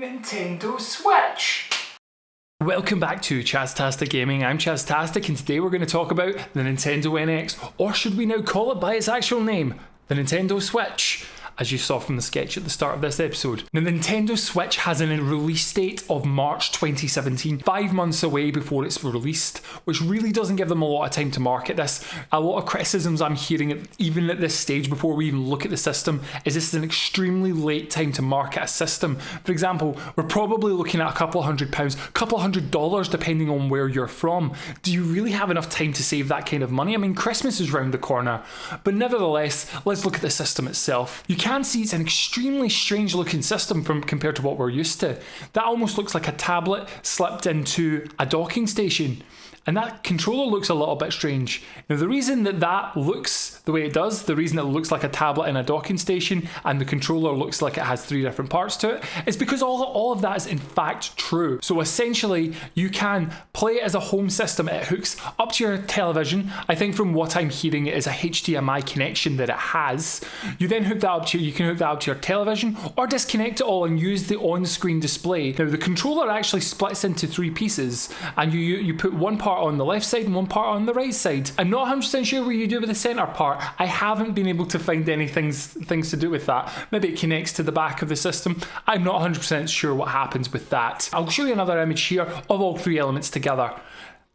Nintendo Switch. Welcome back to Chaztastic Gaming. I'm Chaztastic, and today we're going to talk about the Nintendo NX, or should we now call it by its actual name, the Nintendo Switch, as you saw from the sketch at the start of this episode. The Nintendo Switch has a release date of March 2017, 5 months away before it's released, which really doesn't give them a lot of time to market this. A lot of criticisms I'm hearing, even at this stage before we even look at the system, is this is an extremely late time to market a system. For example, we're probably looking at a couple £100, couple $100 depending on where you're from. Do you really have enough time to save that kind of money? I mean, Christmas is round the corner, but nevertheless, let's look at the system itself. You can see it's an extremely strange looking system compared to what we're used to. That almost looks like a tablet slipped into a docking station, and that controller looks a little bit strange. Now, the reason that looks the way it does, the reason it looks like a tablet in a docking station and the controller looks like it has 3 different parts to it, is because all of that is in fact true. So essentially, you can play it as a home system. It hooks up to your television. I think from what I'm hearing, it is a HDMI connection that it has. You then hook that up to you can hook that up to your television or disconnect it all and use the on-screen display. Now, the controller actually splits into 3 pieces, and you put one part on the left side and one part on the right side. I'm not 100% sure what you do with the center part. I haven't been able to find any things to do with that. Maybe it connects to the back of the system. I'm not 100% sure what happens with that. I'll show you another image here of all 3 elements together.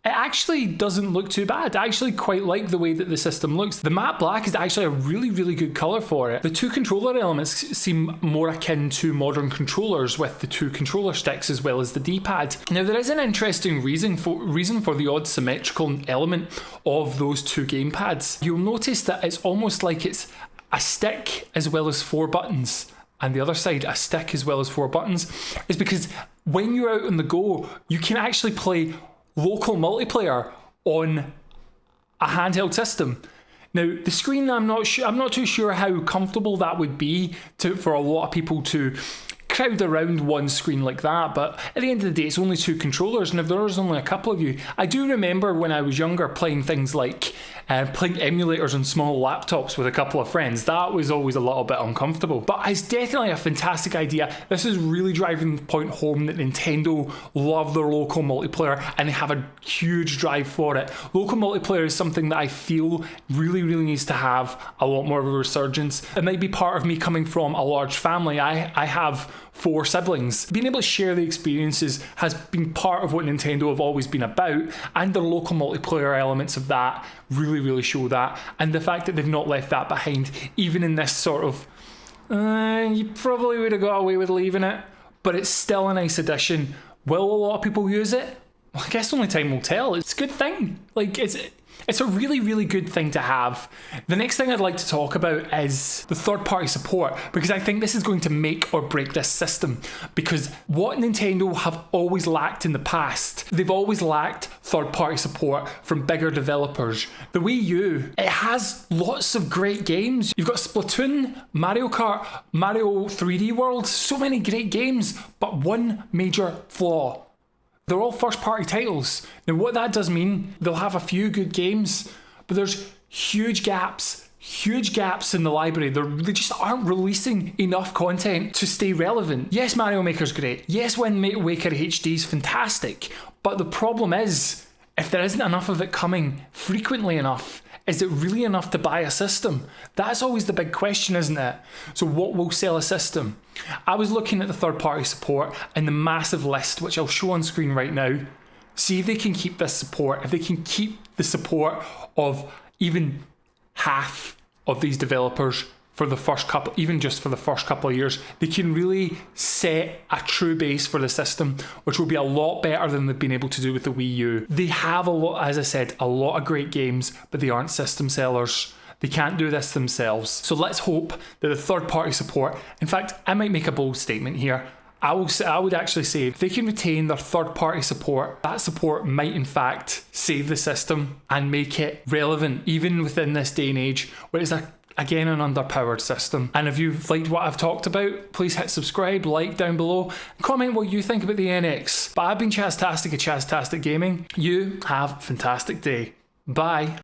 It actually doesn't look too bad. I actually quite like the way that the system looks. The matte black is actually a really, really good colour for it. The 2 controller elements seem more akin to modern controllers with the 2 controller sticks as well as the D-pad. Now, there is an interesting reason for the odd symmetrical element of those 2 gamepads. You'll notice that it's almost like it's a stick as well as 4 buttons, and the other side a stick as well as 4 buttons. Is because when you're out on the go, you can actually play local multiplayer on a handheld system. Now, the screen, I'm not too sure how comfortable that would be for a lot of people to crowd around one screen like that, but at the end of the day, it's only 2 controllers, and if there's only a couple of you, I do remember when I was younger playing things like playing emulators on small laptops with a couple of friends. That was always a little bit uncomfortable, but it's definitely a fantastic idea. This is really driving the point home that Nintendo love their local multiplayer and they have a huge drive for it. Local multiplayer is something that I feel really, really needs to have a lot more of a resurgence. It might be part of me coming from a large family. I have 4 siblings. Being able to share the experiences has been part of what Nintendo have always been about, and the local multiplayer elements of that really show that, and the fact that they've not left that behind, even in this sort of you probably would have got away with leaving it, but it's still a nice addition. Will a lot of people use it? Well, I guess only time will tell. It's a good thing. Like, it's a really good thing to have. The next thing I'd like to talk about is the third-party support, because I think this is going to make or break this system. Because what Nintendo have always lacked in the past, they've always lacked third-party support from bigger developers. The Wii U, it has lots of great games. You've got Splatoon, Mario Kart, Mario 3D World, so many great games, but one major flaw. They're all first-party titles. Now, what that does mean, they'll have a few good games, but there's huge gaps in the library. They just aren't releasing enough content to stay relevant. Yes, Mario Maker's great. Yes, Wind Waker HD is fantastic. But the problem is, if there isn't enough of it coming frequently enough, is it really enough to buy a system? That's always the big question, isn't it? So what will sell a system? I was looking at the third-party support and the massive list, which I'll show on screen right now. See if they can keep this support, if they can keep the support of even half of these developers for the first couple, even just for the first couple of years, they can really set a true base for the system, which will be a lot better than they've been able to do with the Wii U. They have a lot, as I said, a lot of great games, but they aren't system sellers. They can't do this themselves. So let's hope that the third-party support, in fact, I might make a bold statement here. I would actually say if they can retain their third-party support, that support might in fact save the system and make it relevant, even within this day and age, where it's again an underpowered system. And if you've liked what I've talked about, please hit subscribe, like down below, and comment what you think about the NX. But I've been Chaztastic of Chaztastic Gaming. You have a fantastic day. Bye.